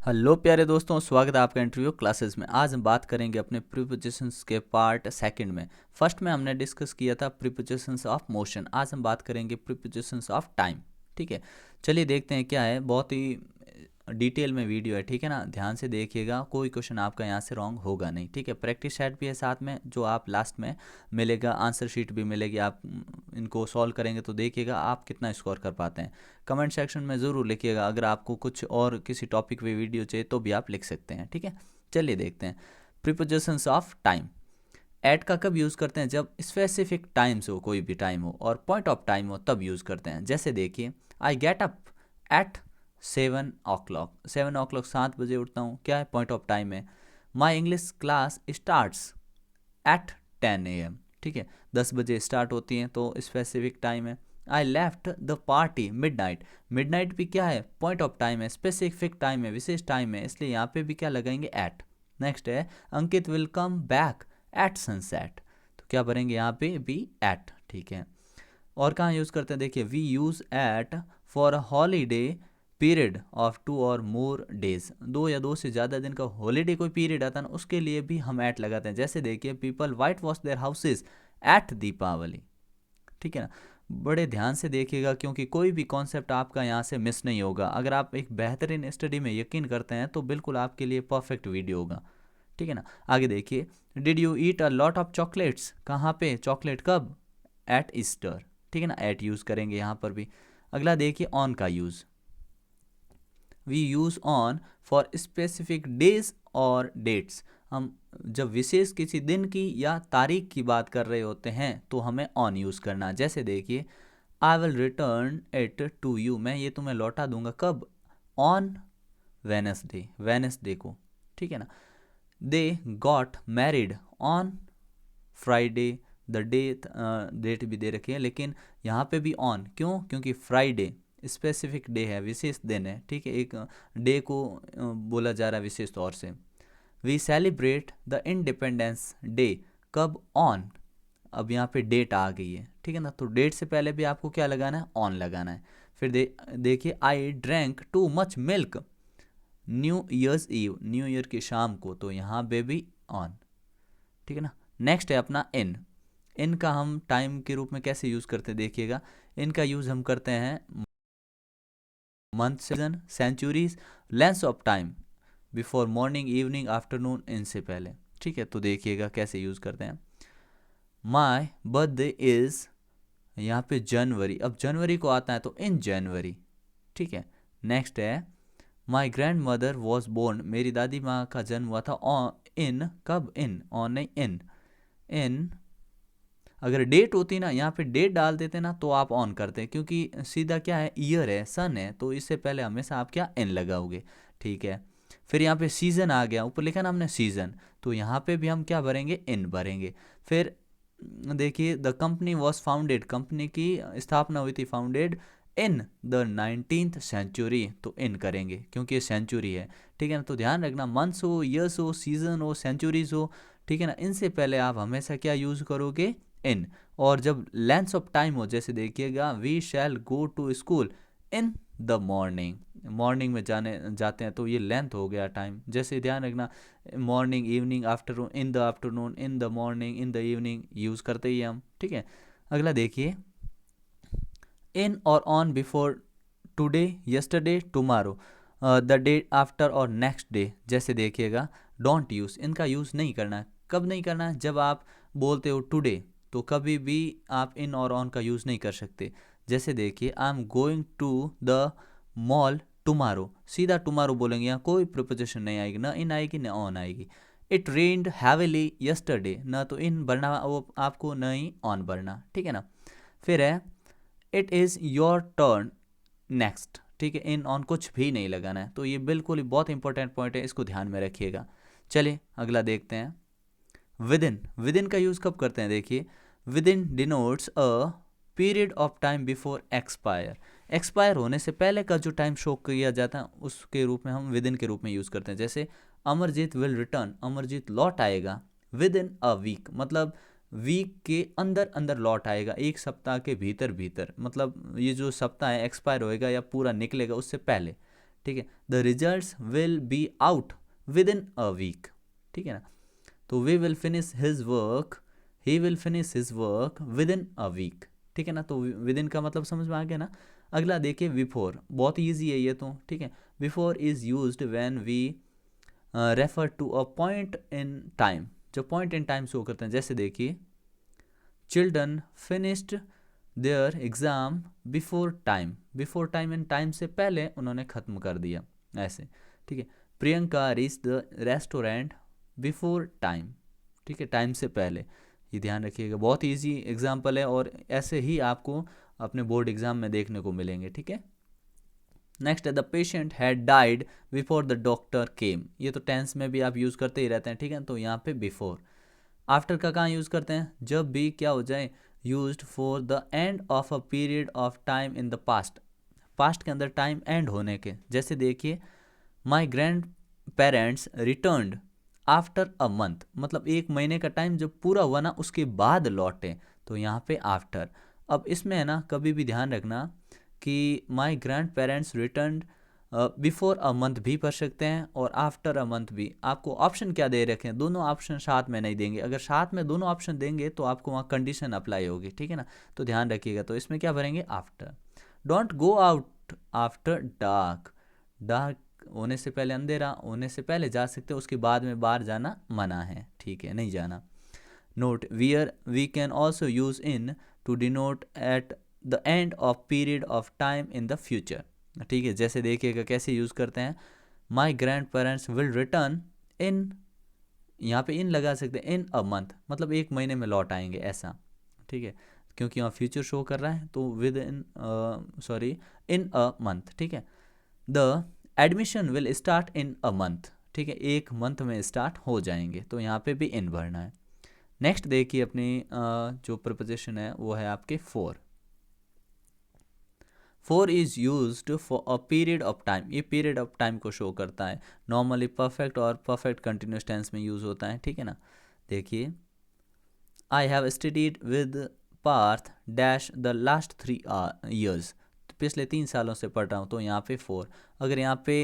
Hello प्यारे दोस्तों, स्वागत है आपका इंटरव्यू क्लासेस में। आज हम बात करेंगे अपने प्रीपोजिशंस के पार्ट सेकंड में। फर्स्ट में हमने डिस्कस किया था प्रीपोजिशंस ऑफ मोशन, आज हम बात करेंगे प्रीपोजिशंस ऑफ टाइम। ठीक है, चलिए देखते हैं क्या है। बहुत ही डिटेल में वीडियो है, ठीक है ना, ध्यान से देखिएगा, कोई क्वेश्चन आपका यहाँ से रॉन्ग होगा नहीं। ठीक है, प्रैक्टिस सेट भी है साथ में जो आप लास्ट में मिलेगा, आंसर शीट भी मिलेगी। आप इनको सॉल्व करेंगे तो देखिएगा आप कितना स्कोर कर पाते हैं। कमेंट सेक्शन में ज़रूर लिखिएगा, अगर आपको कुछ और किसी टॉपिक पे वीडियो चाहिए तो भी आप लिख सकते हैं। ठीक है, चलिए देखते हैं प्रीपोजिशंस ऑफ टाइम। एट का कब यूज़ करते हैं? जब स्पेसिफिक टाइम से हो, कोई भी टाइम हो, और पॉइंट ऑफ टाइम हो तब यूज़ करते हैं। जैसे देखिए, I get up at 7 o'clock। 7 o'clock 7 बजे उठता हूँ, क्या है? पॉइंट ऑफ टाइम है। My English class starts at 10 AM। ठीक है, 10 बजे स्टार्ट होती हैं तो स्पेसिफिक टाइम है। I left the party midnight. Midnight भी क्या है? पॉइंट ऑफ टाइम है, स्पेसिफिक टाइम है, विशेष टाइम है, इसलिए यहाँ पे भी क्या लगाएंगे? एट। नेक्स्ट है Ankit will come back at sunset, तो क्या भरेंगे यहाँ पे भी? एट। ठीक है, और कहाँ यूज़ करते हैं? देखिए, we use at for a holiday period of 2 or more days। 2 या 2 से ज़्यादा दिन का हॉलीडे कोई पीरियड आता है ना, उसके लिए भी हम एट लगाते हैं। जैसे देखिए, people white wash their houses at Deepavali. ठीक है ना, बड़े ध्यान से देखिएगा क्योंकि कोई भी कॉन्सेप्ट आपका यहाँ से मिस नहीं होगा। अगर आप एक बेहतरीन स्टडी में यकीन करते हैं तो बिल्कुल आपके लिए परफेक्ट वीडियो होगा। ठीक है ना, आगे देखिए, did you eat a lot of chocolates? कहाँ पे चॉकलेट? कब? At Easter. ठीक है ना, एट यूज़ करेंगे यहाँ पर भी। अगला देखिए, ऑन का use. We use on for specific days और डेट्स। हम जब विशेष किसी दिन की या तारीख की बात कर रहे होते हैं तो हमें ऑन यूज़ करना। जैसे देखिए, I will return it to you. मैं ये तुम्हें लौटा दूंगा कब? ऑन वेनसडे, वेनसडे को। ठीक है ना, they got married on Friday. The date भी दे रखी है, लेकिन यहाँ पे भी ऑन क्यों? क्योंकि फ्राइडे स्पेसिफिक डे है, विशेष दिन है। ठीक है, एक डे को बोला जा रहा है विशेष तौर से। We celebrate the independence day कब? ऑन। अब यहाँ पे डेट आ गई है, ठीक है ना, तो डेट से पहले भी आपको क्या लगाना है? ऑन लगाना है। फिर देखिए, I drank too much milk new year's eve, new year की शाम को, तो यहाँ पे भी ऑन। ठीक है ना, नेक्स्ट है अपना इन। इन का हम टाइम के रूप में कैसे यूज़ करते हैं? देखिएगा, इनका यूज़ हम करते हैं month, season, centuries, length of time, before, morning, evening, afternoon, इनसे पहले। ठीक है, तो देखिएगा कैसे यूज़ करते हैं। माई बर्थडे इज़, यहाँ पे जनवरी, अब जनवरी को आता है तो इन जनवरी। ठीक है, नेक्स्ट है my grandmother was born, मेरी दादी माँ का जन्म हुआ था ऑन, इन, कब? इन, ऑन नहीं, इन। इन, अगर डेट होती ना, यहाँ पे डेट डाल देते ना तो आप ऑन करते, क्योंकि सीधा क्या है? ईयर है, सन है, तो इससे पहले हमेशा आप क्या? इन लगाओगे। ठीक है, फिर यहाँ पे सीजन आ गया, ऊपर लिखा ना हमने सीजन, तो यहाँ पे भी हम क्या भरेंगे? इन भरेंगे। फिर देखिए, the company was founded, company की स्थापना हुई थी, founded in the 19th century, तो इन करेंगे क्योंकि ये सेंचुरी है। ठीक है ना, तो ध्यान रखना, मंथ्स हो, ईयर्स हो, सीजन हो, सेंचुरीज हो, ठीक है ना, इनसे पहले आप हमेशा क्या यूज़ करोगे? इन। और जब लेंथ ऑफ टाइम हो, जैसे देखिएगा, we shall go to school in the morning, morning में जाते हैं तो ये लेंथ हो गया टाइम। जैसे ध्यान रखना, morning, evening, afternoon, in the afternoon, in the morning, in the evening use करते ही हम। ठीक है, अगला देखिए, इन और on before today, yesterday, tomorrow, the day after और नेक्स्ट डे। जैसे देखिएगा, डोंट यूज़, इनका यूज़ नहीं करना है। कब नहीं करना है? जब आप बोलते हो टुडे, तो कभी भी आप इन और ऑन का यूज़ नहीं कर सकते। जैसे देखिए, I am going to the mall tomorrow, सीधा टुमारो बोलेंगे, यहाँ कोई प्रिपोजिशन नहीं आएगी, ना इन आएगी ना ऑन आएगी। इट रेन्ड हैविली यस्टरडे, ना तो इन भरना वो आपको, ना ही ऑन भरना। ठीक है ना, फिर है it is your turn next. ठीक है, इन ऑन कुछ भी नहीं लगाना है, तो ये बिल्कुल ही बहुत इंपॉर्टेंट पॉइंट है, इसको ध्यान में रखिएगा। चलिए अगला देखते हैं, विद इन। विद इन का यूज़ कब करते हैं? देखिए, with in denotes a period of time before expire, expire होने से पहले का जो टाइम शो किया जाता है उसके रूप में हम विद इन के रूप में यूज़ करते हैं। जैसे अमरजीत विल रिटर्न, अमरजीत लौट आएगा विद इन अ वीक, मतलब वीक के अंदर अंदर लौट आएगा, एक सप्ताह के भीतर भीतर, मतलब ये जो सप्ताह है एक्सपायर होएगा या पूरा निकलेगा उससे पहले। ठीक है। The results will be out within a week, ठीक है ना। तो we will finish his work, he will finish his work within a week, ठीक है ना। तो विद इन का मतलब समझ में आ गया ना। अगला देखिए बिफोर, बहुत ईजी है ये तो, ठीक है। Before is used when we refer to a point in time, जो पॉइंट इन टाइम शो करते हैं, जैसे देखिए children finished their exam before time, before time इन टाइम से पहले उन्होंने ख़त्म कर दिया, ऐसे, ठीक है। Priyanka reach the restaurant before time, ठीक है, टाइम से पहले। ये ध्यान रखिएगा, बहुत इजी एग्जाम्पल है और ऐसे ही आपको अपने बोर्ड एग्जाम में देखने को मिलेंगे, ठीक है। नेक्स्ट है the patient had died before the doctor केम, ये तो टेंस में भी आप यूज़ करते ही रहते हैं, ठीक है। तो यहाँ पे बिफोर। आफ्टर का कहाँ यूज़ करते हैं, जब भी क्या हो जाए, used for the end of a period of time in the past, past के अंदर टाइम एंड होने के, जैसे देखिए my grand parents returned after a month, मतलब एक महीने का टाइम जब पूरा हुआ ना उसके बाद लौटे, तो यहाँ पे आफ्टर। अब इसमें है ना, कभी भी ध्यान रखना कि my grand parents return before a month भी पढ़ सकते हैं और आफ्टर अ मंथ भी। आपको ऑप्शन क्या दे रखे हैं, दोनों ऑप्शन साथ में नहीं देंगे, अगर साथ में दोनों ऑप्शन देंगे तो आपको वहाँ कंडीशन अप्लाई होगी, ठीक है ना। तो ध्यान रखिएगा, तो इसमें क्या भरेंगे, after. Don't go out after dark, dark होने से पहले, अंधेरा होने से पहले जा सकते हो, उसके बाद में बाहर जाना मना है, ठीक है, नहीं जाना। Note where we can also use in to denote at the end of period of time in the future, ठीक है। जैसे देखिएगा कैसे यूज़ करते हैं, my grandparents will return in, यहाँ पे इन लगा सकते हैं, इन अ मंथ, मतलब एक महीने में लौट आएंगे, ऐसा, ठीक है, क्योंकि यहाँ फ्यूचर शो कर रहा है, तो with in sorry in a month, ठीक है। The admission will start in a month, ठीक है, एक मंथ में स्टार्ट हो जाएंगे, तो यहाँ पे भी इन भरना है। नेक्स्ट देखिए अपनी जो प्रपोजिशन है वो है आपके for. For is use for a period of time, ये पीरियड ऑफ टाइम को शो करता है, नॉर्मली परफेक्ट और परफेक्ट कंटिन्यूस टेंस में यूज होता है, ठीक है ना। देखिए I have studied with Parth dash the last 3 years, पिछले 3 सालों से पढ़ रहा हूँ, तो यहाँ पे फोर। अगर यहाँ पे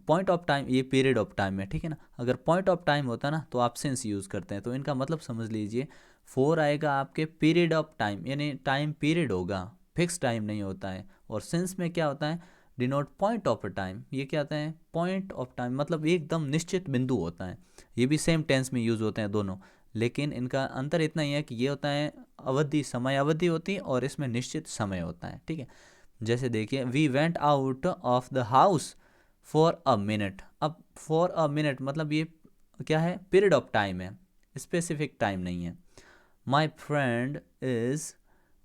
पॉइंट ऑफ टाइम, ये पीरियड ऑफ टाइम है, ठीक है ना, अगर पॉइंट ऑफ टाइम होता ना तो आप सिंस यूज़ करते हैं, तो इनका मतलब समझ लीजिए, फोर आएगा आपके पीरियड ऑफ टाइम, यानी टाइम पीरियड होगा, फिक्स टाइम नहीं होता है। और सिंस में क्या होता है, डिनोट पॉइंट ऑफ टाइम, ये क्या होता है, पॉइंट ऑफ टाइम मतलब एकदम निश्चित बिंदु होता है। ये भी सेम टेंस में यूज़ होते हैं दोनों, लेकिन इनका अंतर इतना ही है कि ये होता है अवधि, समय अवधि होती है, और इसमें निश्चित समय होता है, ठीक है। जैसे देखिए we went out of the house for a minute, अब फॉर अ मिनट मतलब ये क्या है, पीरियड ऑफ टाइम है, स्पेसिफिक टाइम नहीं है। My friend is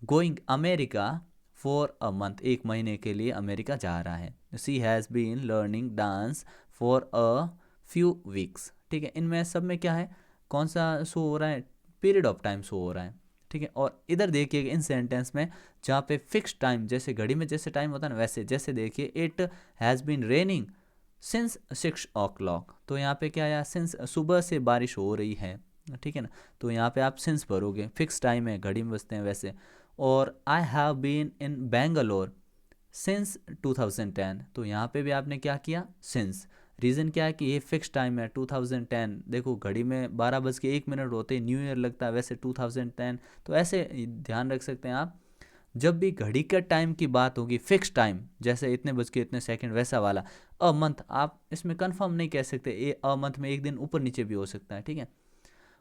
going America for a month, एक महीने के लिए अमेरिका जा रहा है। She has been learning dance for a few weeks, ठीक है। इनमें सब में क्या है, कौन सा शो हो रहा है, पीरियड ऑफ टाइम शो हो रहा है, ठीक है। और इधर देखिए इन सेंटेंस में जहाँ पे फिक्स टाइम, जैसे घड़ी में जैसे टाइम होता है ना वैसे, जैसे देखिए it has been raining since 6 o'clock, तो यहाँ पे क्या आया, सिंस, सुबह से बारिश हो रही है, ठीक है ना। तो यहाँ पे आप सिंस भरोगे, फिक्स टाइम है, घड़ी में बजते हैं वैसे। और I have been in Bangalore since 2010, तो यहाँ पे भी आपने क्या किया, सिंस। रीज़न क्या है कि ये फिक्स टाइम है 2010, देखो घड़ी में 12:01 होते, न्यू ईयर लगता है वैसे 2010, तो ऐसे ध्यान रख सकते हैं आप। जब भी घड़ी का टाइम की बात होगी, फिक्स टाइम, जैसे इतने बज के इतने सेकंड वैसा वाला, अ मंथ आप इसमें कंफर्म नहीं कह सकते, ये अ मंथ में एक दिन ऊपर नीचे भी हो सकता है, ठीक है।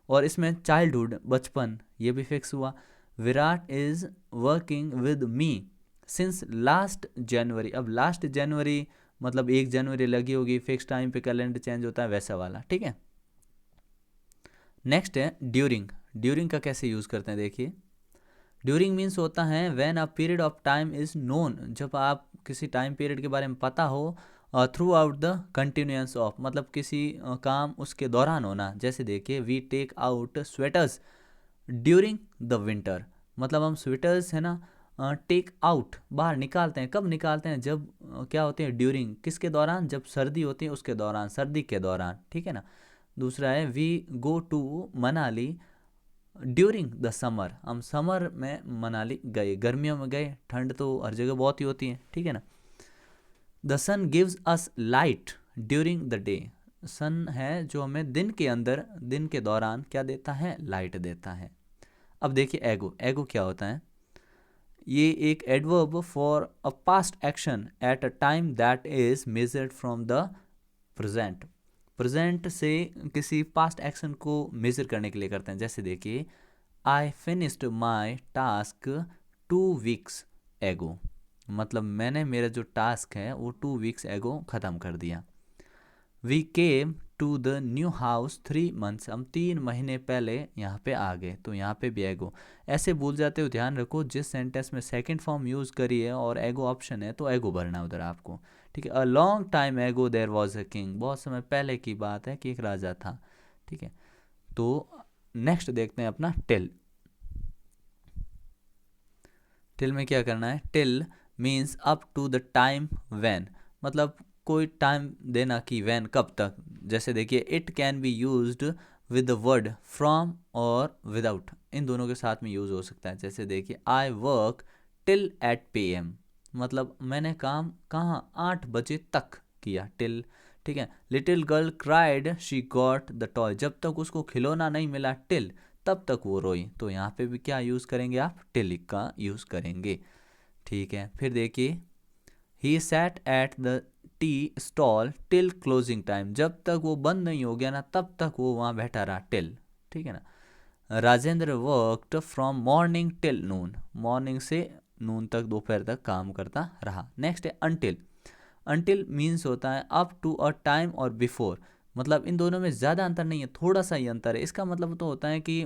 और इसमें चाइल्डहुड, बचपन, ये भी फिक्स हुआ। Virat is working with me since last January, अब लास्ट जनवरी मतलब 1 जनवरी लगी होगी, फिक्स टाइम पे कैलेंडर चेंज होता है वैसा वाला, ठीक है। नेक्स्ट है ड्यूरिंग, ड्यूरिंग का कैसे यूज़ करते हैं देखिए। ड्यूरिंग मीन्स होता है when a period of time is known, जब आप किसी टाइम पीरियड के बारे में पता हो, throughout the continuance of, मतलब किसी काम उसके दौरान होना। जैसे देखिए we take out sweaters during the winter, मतलब हम स्वेटर्स है ना टेक आउट, बाहर निकालते हैं, कब निकालते हैं, जब क्या होते हैं, ड्यूरिंग, किसके दौरान, जब सर्दी होती है उसके दौरान, सर्दी के दौरान, ठीक है ना। दूसरा है we go to Manali during the summer, हम समर में मनाली गए, गर्मियों में गए, ठंड तो हर जगह बहुत ही होती है, ठीक है ना। The sun gives us light during the day. Sun है जो हमें दिन के अंदर, दिन के दौरान क्या देता है, लाइट देता है। अब देखिए एगो, एगो क्या होता है, ये एक adverb for a past action at a time that is measured from the present. Present से किसी पास्ट एक्शन को मेजर करने के लिए करते हैं। जैसे देखिए, I finished my task 2 weeks एगो, मतलब मैंने मेरा जो टास्क है वो 2 वीक्स एगो ख़त्म कर दिया। We came to the new house 3 months, हम 3 महीने पहले यहाँ पे आ गए। तो यहाँ पे भी एगो, ऐसे भूल जाते हो, ध्यान रखो जिस सेंटेंस में सेकंड फॉर्म यूज़ करी है और एगो ऑप्शन है तो एगो भरना उधर आपको, ठीक है। A long time ago there was a king, बहुत समय पहले की बात है कि एक राजा था, ठीक है। तो नेक्स्ट देखते हैं अपना टिल। टिल में क्या करना है, till means up to the time when, मतलब कोई टाइम देना कि व्हेन कब तक। जैसे देखिए, it can be used with the word from और विदाउट, इन दोनों के साथ में यूज हो सकता है। जैसे देखिए, I work till eight PM, मतलब मैंने काम कहाँ, 8 बजे तक किया, टिल, ठीक है। Little girl cried she got the toy, जब तक उसको खिलौना नहीं मिला टिल, तब तक वो रोई। तो यहाँ पे भी क्या यूज़ करेंगे आप, टिल का यूज़ करेंगे, ठीक है। फिर देखिए, he sat at the tea stall till closing time, जब तक वो बंद नहीं हो गया ना तब तक वो वहाँ बैठा रहा, टिल, ठीक है ना। Rajendra worked from morning till Noon, morning से नून तक, दोपहर तक काम करता रहा। नेक्स्ट है अनटिल। अनटिल मीन्स होता है अप टू अ टाइम और बिफोर, मतलब इन दोनों में ज़्यादा अंतर नहीं है, थोड़ा सा ही अंतर है। इसका मतलब तो होता है कि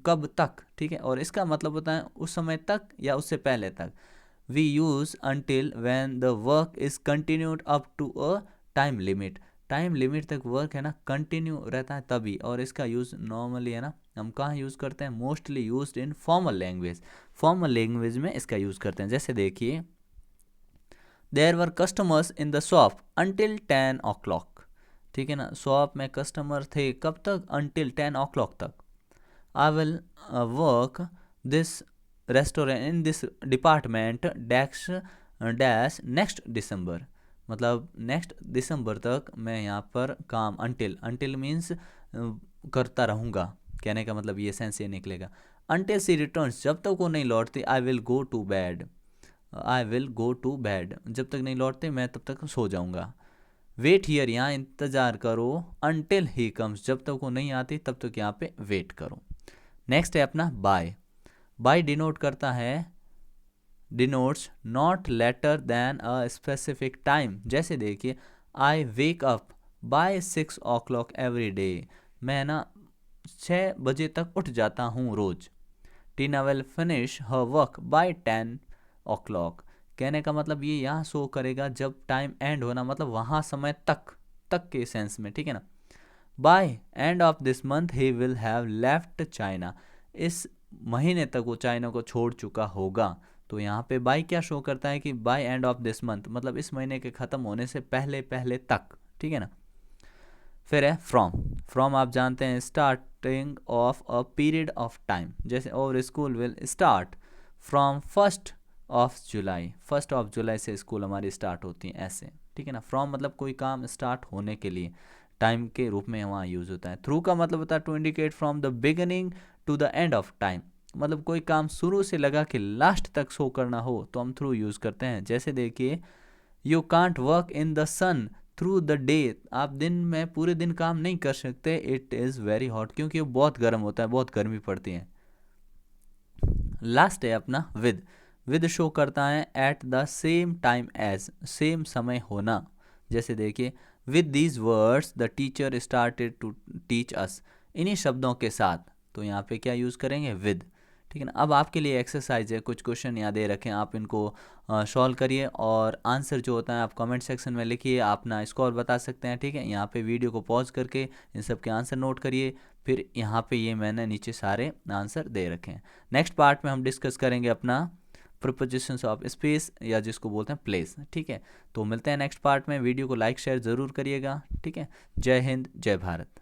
कब तक, ठीक है, और इसका मतलब होता है उस समय तक या उससे पहले तक। We use until when the work is continued up to a time limit, time limit तक वर्क है ना कंटिन्यू रहता है तभी। और इसका यूज़ नॉर्मली है ना हम कहाँ यूज़ करते हैं, mostly used in formal language, formal language में इसका यूज़ करते हैं। जैसे देखिए, there were customers in the shop until 10 o'clock, ठीक है ना, शॉप में कस्टमर थे कब तक, अंटिल 10 o'clock तक। I will work this restaurant in this department dash dash next December, मतलब नेक्स्ट दिसंबर तक मैं यहाँ पर काम, अंटिल, अंटिल मीन्स करता रहूँगा, कहने का मतलब ये सेंस ये निकलेगा। अंटिल सी रिटर्न्स, जब तक वो नहीं लौटती, I will go to bed, I will go to bed, जब तक नहीं लौटते मैं तब तक सो जाऊँगा। वेट हियर, यहाँ इंतज़ार करो, अनटिल ही कम्स, जब तक वो नहीं आती तब तक यहाँ पे वेट करो। नेक्स्ट है अपना बाय। बाय डिनोट करता है, denotes not later than a specific time. जैसे देखिए, I wake up by 6 o'clock every day, मैं ना 6 बजे तक उठ जाता हूँ रोज़। Tina will finish her work by 10 o'clock, कहने का मतलब ये यहाँ शो करेगा जब टाइम एंड होना, मतलब वहाँ समय तक, तक के सेंस में, ठीक है ना। By end of this month he will have left China, इस महीने तक वो चाइना को छोड़ चुका होगा। तो यहाँ पे बाय क्या शो करता है कि by end of this month, मतलब इस महीने के ख़त्म होने से पहले पहले तक, ठीक है ना। फिर है फ्रॉम। फ्रॉम आप जानते हैं starting of a period of time, जैसे और स्कूल विल स्टार्ट फ्रॉम 1 जुलाई, 1 जुलाई से स्कूल हमारी स्टार्ट होती हैं, ऐसे, ठीक है ना। फ्रॉम मतलब कोई काम स्टार्ट होने के लिए टाइम के रूप में वहाँ यूज़ होता है। थ्रू का मतलब होता है to indicate from the beginning to the end of time, मतलब कोई काम शुरू से लगा के लास्ट तक शो करना हो तो हम थ्रू यूज़ करते हैं। जैसे देखिए, you can't work in the sun through the day, आप दिन में पूरे दिन काम नहीं कर सकते, इट इज़ वेरी हॉट, क्योंकि वो बहुत गर्म होता है, बहुत गर्मी पड़ती है। लास्ट है अपना विद। विद शो करता है at the same time as, same समय होना। जैसे देखिए, with these words the teacher started to teach us, इन्हीं शब्दों के साथ, तो यहाँ पे क्या यूज़ करेंगे, विद, ठीक है ना। अब आपके लिए एक्सरसाइज है, कुछ क्वेश्चन यहाँ दे रखें, आप इनको सॉल्व करिए और आंसर जो होता है आप कमेंट सेक्शन में लिखिए, आप अपना स्कोर बता सकते हैं, ठीक है। यहाँ पे वीडियो को पॉज करके इन सब के आंसर नोट करिए, फिर यहाँ पे ये मैंने नीचे सारे आंसर दे रखे हैं। नेक्स्ट पार्ट में हम डिस्कस करेंगे अपना प्रीपोजिशंस ऑफ स्पेस, या जिसको बोलते हैं प्लेस, ठीक है। तो मिलते हैं नेक्स्ट पार्ट में, वीडियो को लाइक शेयर ज़रूर करिएगा, ठीक है। जय हिंद, जय भारत।